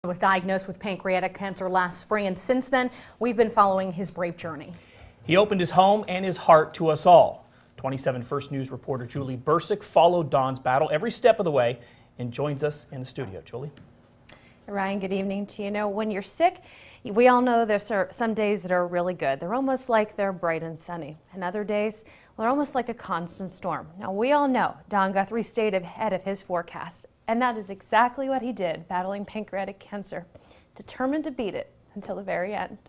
Was diagnosed with pancreatic cancer last spring, and since then we've been following his brave journey. He opened his home and his heart to us all. 27 First News reporter Julie Bercik followed Don's battle every step of the way and joins us in the studio. Julie. Ryan, good evening to you. You know, when you're sick, we all know there's some days that are really good. They're almost like they're bright and sunny. And other days, well, they're almost like a constant storm. Now, we all know Don Guthrie stayed ahead of his forecast. And that is exactly what he did, battling pancreatic cancer, determined to beat it until the very end.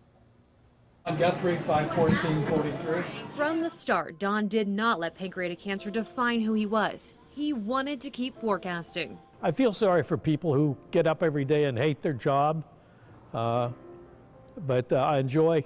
Guthrie, 5/14/43. From the start, Don did not let pancreatic cancer define who he was. He wanted to keep forecasting. I feel sorry for people who get up every day and hate their job, but I enjoy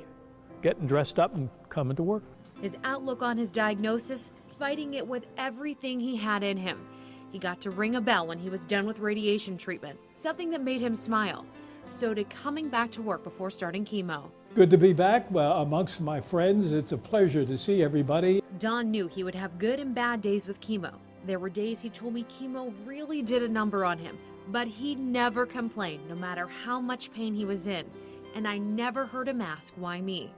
getting dressed up and coming to work. His outlook on his diagnosis, fighting it with everything he had in him. He got to ring a bell when he was done with radiation treatment, something that made him smile. So did coming back to work before starting chemo. Good to be back amongst my friends. It's a pleasure to see everybody. Don knew he would have good and bad days with chemo. There were days he told me chemo really did a number on him, but he never complained no matter how much pain he was in. And I never heard him ask, why me?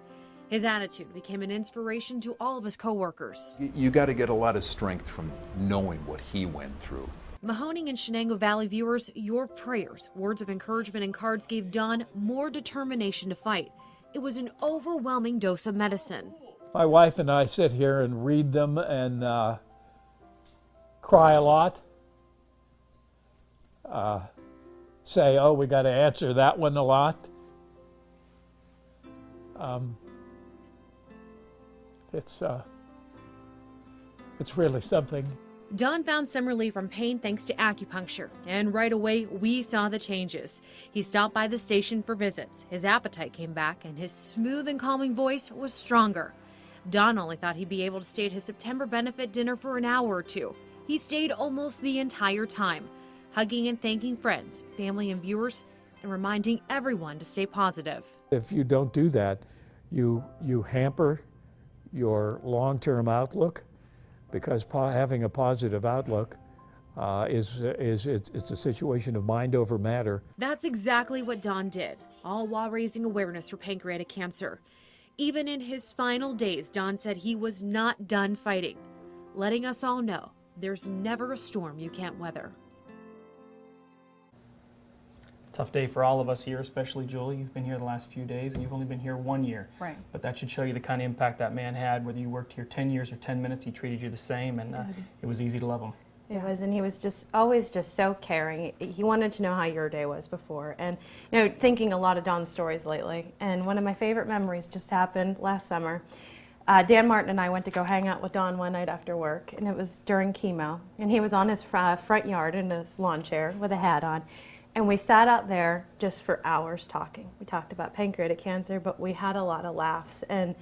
His attitude became an inspiration to all of his coworkers. You got to get a lot of strength from knowing what he went through. Mahoning and Shenango Valley viewers, your prayers, words of encouragement, and cards gave Don more determination to fight. It was an overwhelming dose of medicine. My wife and I sit here and read them and cry a lot. Say, oh, we got to answer that one a lot. It's really something. Don found some relief from pain thanks to acupuncture, and right away we saw the changes. He stopped by the station for visits. His appetite came back, and his smooth and calming voice was stronger. Don only thought he'd be able to stay at his September benefit dinner for an hour or two. He stayed almost the entire time, hugging and thanking friends, family, and viewers, and reminding everyone to stay positive. If you don't do that, you hamper your long-term outlook, because having a positive outlook it's a situation of mind over matter. That's exactly what Don did, all while raising awareness for pancreatic cancer. Even in his final days, Don said he was not done fighting, letting us all know there's never a storm you can't weather. Tough day for all of us here, especially Julie. You've been here the last few days, and you've only been here 1 year. Right. But that should show you the kind of impact that man had. Whether you worked here 10 years or 10 minutes, he treated you the same, and it was easy to love him. It was, and he was always so caring. He wanted to know how your day was before. And, you know, thinking a lot of Don's stories lately. And one of my favorite memories just happened last summer. Dan Martin and I went to go hang out with Don one night after work, and it was during chemo. And he was on his front yard in his lawn chair with a hat on. And we sat out there just for hours talking. We talked about pancreatic cancer, but we had a lot of laughs. And,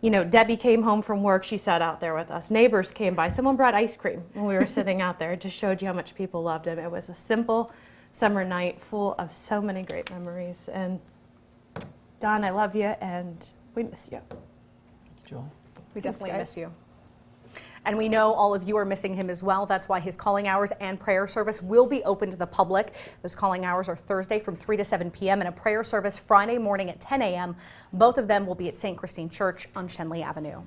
you know, Debbie came home from work. She sat out there with us. Neighbors came by. Someone brought ice cream when we were sitting out there. It just showed you how much people loved him. It was a simple summer night full of so many great memories. And, Don, I love you, and we miss you. Joel? We definitely miss you. And we know all of you are missing him as well. That's why his calling hours and prayer service will be open to the public. Those calling hours are Thursday from 3 to 7 p.m. and a prayer service Friday morning at 10 a.m. Both of them will be at St. Christine Church on Shenley Avenue.